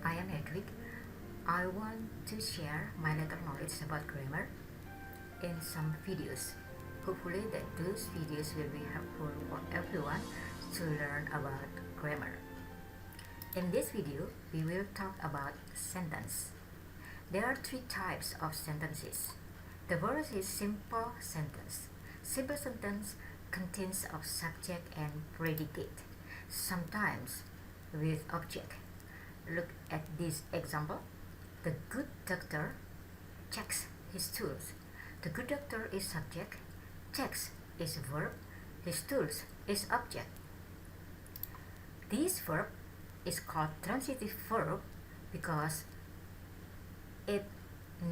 I am Edric. I want to share my little knowledge about grammar in some videos. Hopefully that those videos will be helpful for everyone to learn about grammar. In this video, we will talk about sentence. There are three types of sentences. The first is simple sentence. Simple sentence contains of subject and predicate, sometimes with object. Look at this example. The good doctor checks his tools. The good doctor is subject, checks is verb, his tools is object. This verb is called transitive verb because it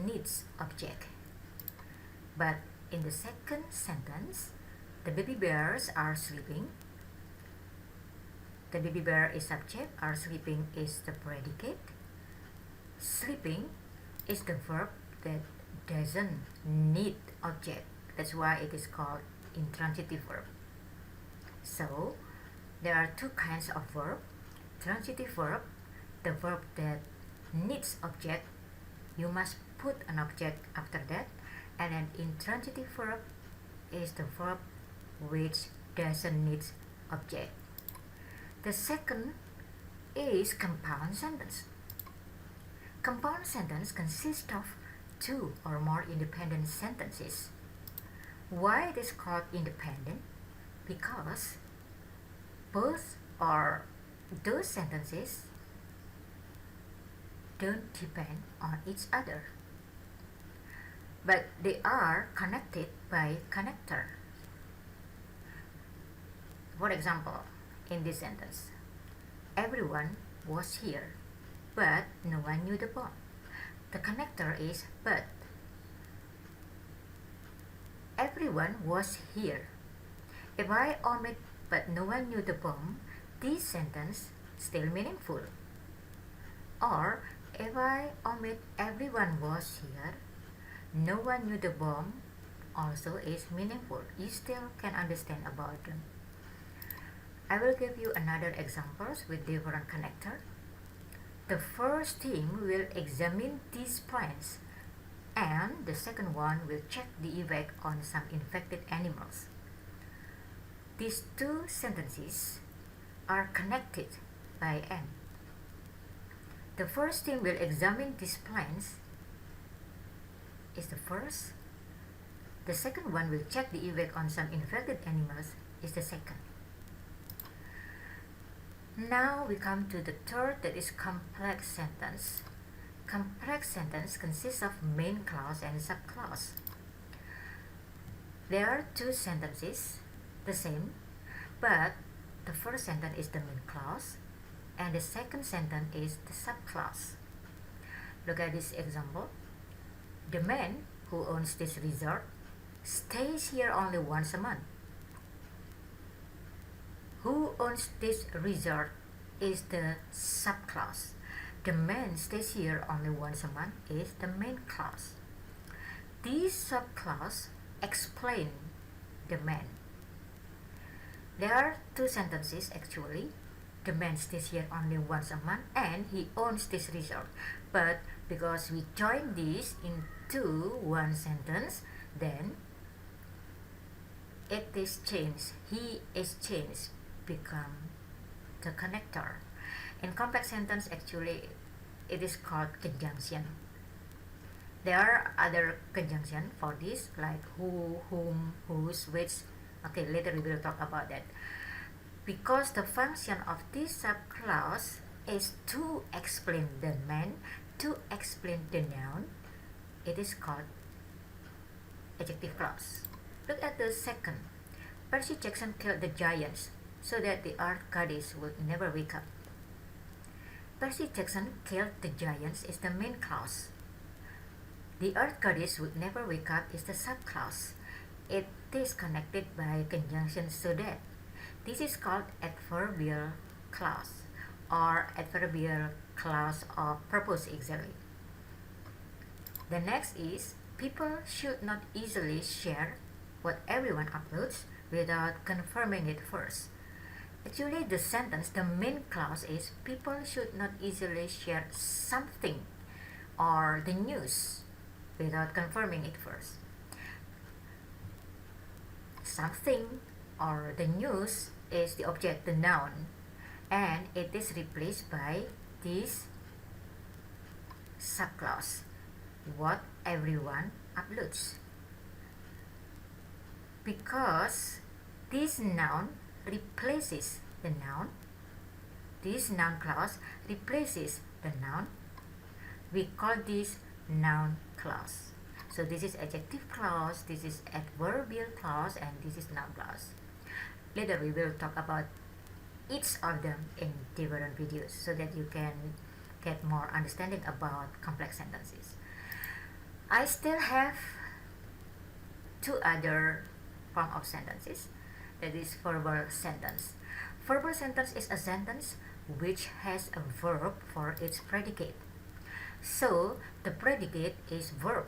needs object. But in the second sentence, the baby bears are sleeping. The baby bear is subject, are sleeping is the predicate. Sleeping is the verb that doesn't need object. That's why it is called intransitive verb. So, there are two kinds of verb. Transitive verb, the verb that needs object, you must put an object after that. And an intransitive verb is the verb which doesn't need object. The second is compound sentence. Compound sentence consists of two or more independent sentences. Why it is called independent? Because both or those sentences don't depend on each other, but they are connected by connector. For example, in this sentence, everyone was here, but no one knew the bomb. The connector is but. Everyone was here. If I omit but no one knew the bomb, this sentence still meaningful. Or if I omit everyone was here, no one knew the bomb also is meaningful. You still can understand about them. I will give you another examples with different connector. The first team will examine these plants, and the second one will check the effect on some infected animals. These two sentences are connected by and. The first team will examine these plants is the first. The second one will check the effect on some infected animals is the second. Now we come to the third, that is complex sentence. Complex sentence consists of main clause and subclause. There are two sentences, the same, but the first sentence is the main clause and the second sentence is the subclause. Look at this example. The man who owns this resort stays here only once a month. Who owns this resort is the subclause. The man stays here only once a month is the main clause. This subclause explain the man. There are two sentences actually. The man stays here only once a month and he owns this resort. But because we join this into one sentence, then it is changed. He is changed, become the connector. In complex sentence, actually, it is called conjunction. There are other conjunction for this, like who, whom, whose, which. Okay, later we will talk about that. Because the function of this subclause is to explain the man, to explain the noun, it is called adjective clause. Look at the second. Percy Jackson killed the giants so that the Earth goddess would never wake up. Percy Jackson killed the giants is the main clause. The Earth goddess would never wake up is the subclause. It is connected by conjunction so that. This is called adverbial clause or adverbial clause of purpose exactly. The next is people should not easily share what everyone uploads without confirming it first. Actually, the sentence, the main clause is people should not easily share something or the news without confirming it first. Something or the news is the object, the noun, and it is replaced by this subclause, what everyone uploads. Because this noun replaces the noun, this noun clause replaces the noun, we call this noun clause. So this is adjective clause, this is adverbial clause, and this is noun clause. Later we will talk about each of them in different videos so that you can get more understanding about complex sentences. I still have two other form of sentences, that is verbal sentence. Verbal sentence is a sentence which has a verb for its predicate. So the predicate is verb.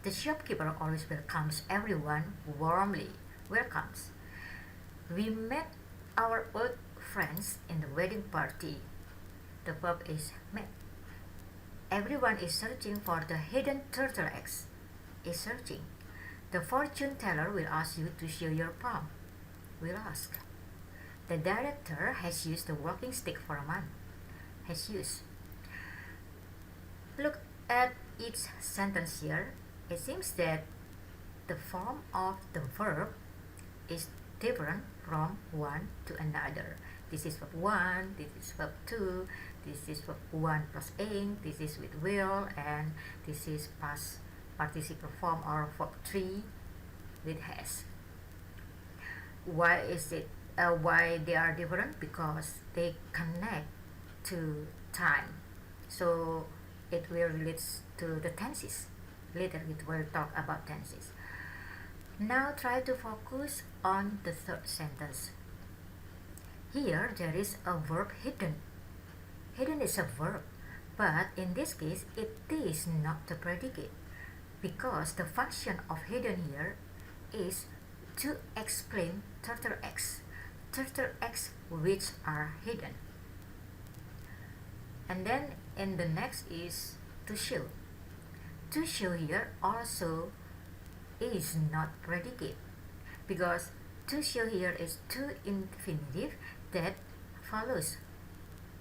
The shopkeeper always welcomes everyone warmly. Welcomes. We met our old friends in the wedding party. The verb is met. Everyone is searching for the hidden turtle eggs. Is searching. The fortune teller will ask you to show your palm. Will ask. The director has used the walking stick for a month. Has used. Look at each sentence here. It seems that the form of the verb is different from one to another. This is verb 1, this is verb 2, this is verb 1 plus ing, this is with will, and this is past participle form or verb 3 with has. Why is it? Why they are different? Because they connect to time. So it will relate to the tenses. Later we will talk about tenses. Now try to focus on the third sentence. Here there is a verb hidden. Hidden is a verb, but in this case it is not the predicate, because the function of hidden here is to explain turtle eggs which are hidden. And then in the next is to show. To show here also is not predicate, because to show here is to infinitive that follows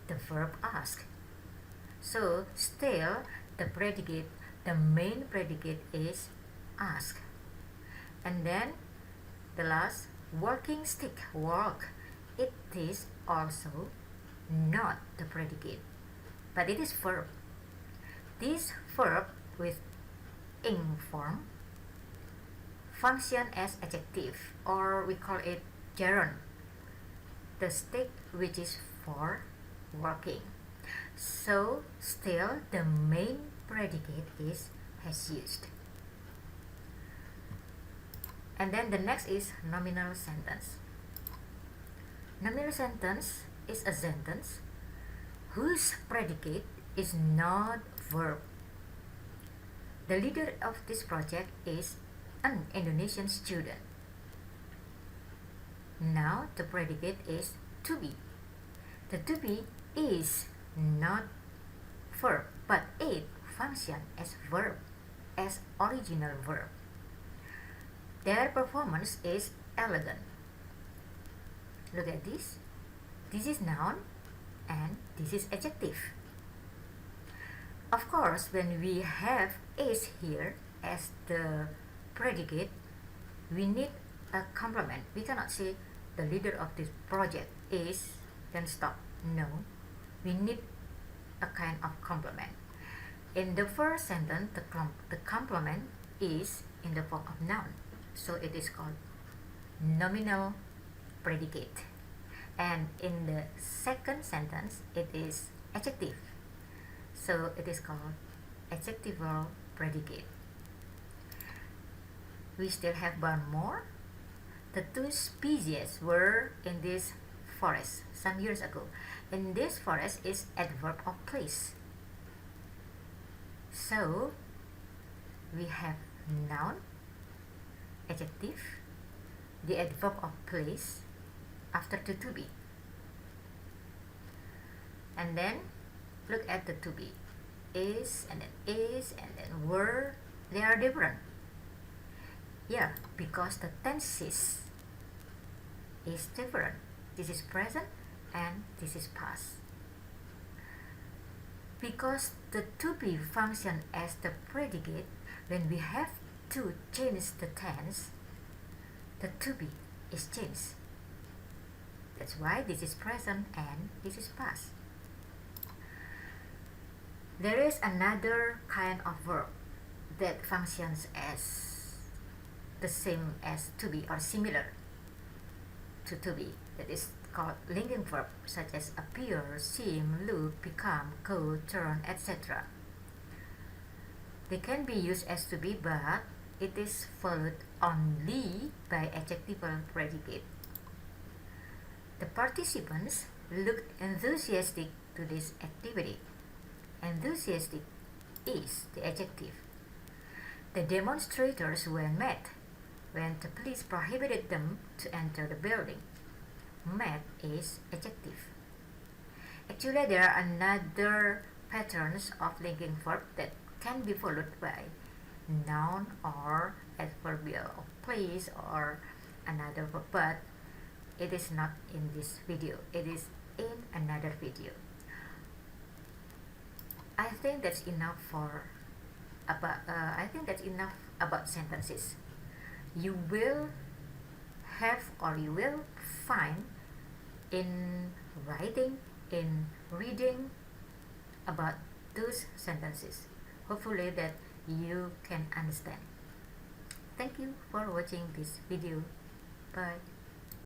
the verb ask. So still the predicate, the main predicate is ask. And then the last, walking stick, walk, it is also not the predicate, but it is verb. This verb with ing form function as adjective, or we call it gerund, the stick which is for walking. So still the main predicate is has used. And then the next is nominal sentence. Nominal sentence is a sentence whose predicate is not verb. The leader of this project is an Indonesian student. Now the predicate is to be. The to be is not verb, but it functions as verb, as original verb. Their performance is elegant. Look at this. This is noun and this is adjective. Of course, when we have is here as the predicate, we need a complement. We cannot say the leader of this project is, then stop. No, we need a kind of complement. In the first sentence, the complement is in the form of noun, so it is called nominal predicate. And in the second sentence, it is adjective, so it is called adjectival predicate. We still have one more. The two species were in this forest some years ago. In this forest is adverb of place. So we have noun, adjective, the adverb of place, after the to be. And then look at the to be. Is and then were, they are different. Yeah, because the tenses is different. This is present and this is past. Because the to be function as the predicate, when we have to change the tense, the to be is changed. That's why this is present and this is past. There is another kind of verb that functions as the same as to be or similar to be, that is called linking verb, such as appear, seem, look, become, go, turn, etc. They can be used as to be, but it is followed only by adjectival predicate. The participants looked enthusiastic to this activity. Enthusiastic is the adjective. The demonstrators were mad when the police prohibited them to enter the building. Mad is adjective. Actually, there are another patterns of linking verb that can be followed by noun or adverbial place or another verb, but it is not in this video. It is in another video. I think that's enough about sentences. You will have or you will find in writing, in reading about those sentences. Hopefully that you can understand. Thank you for watching this video. Bye.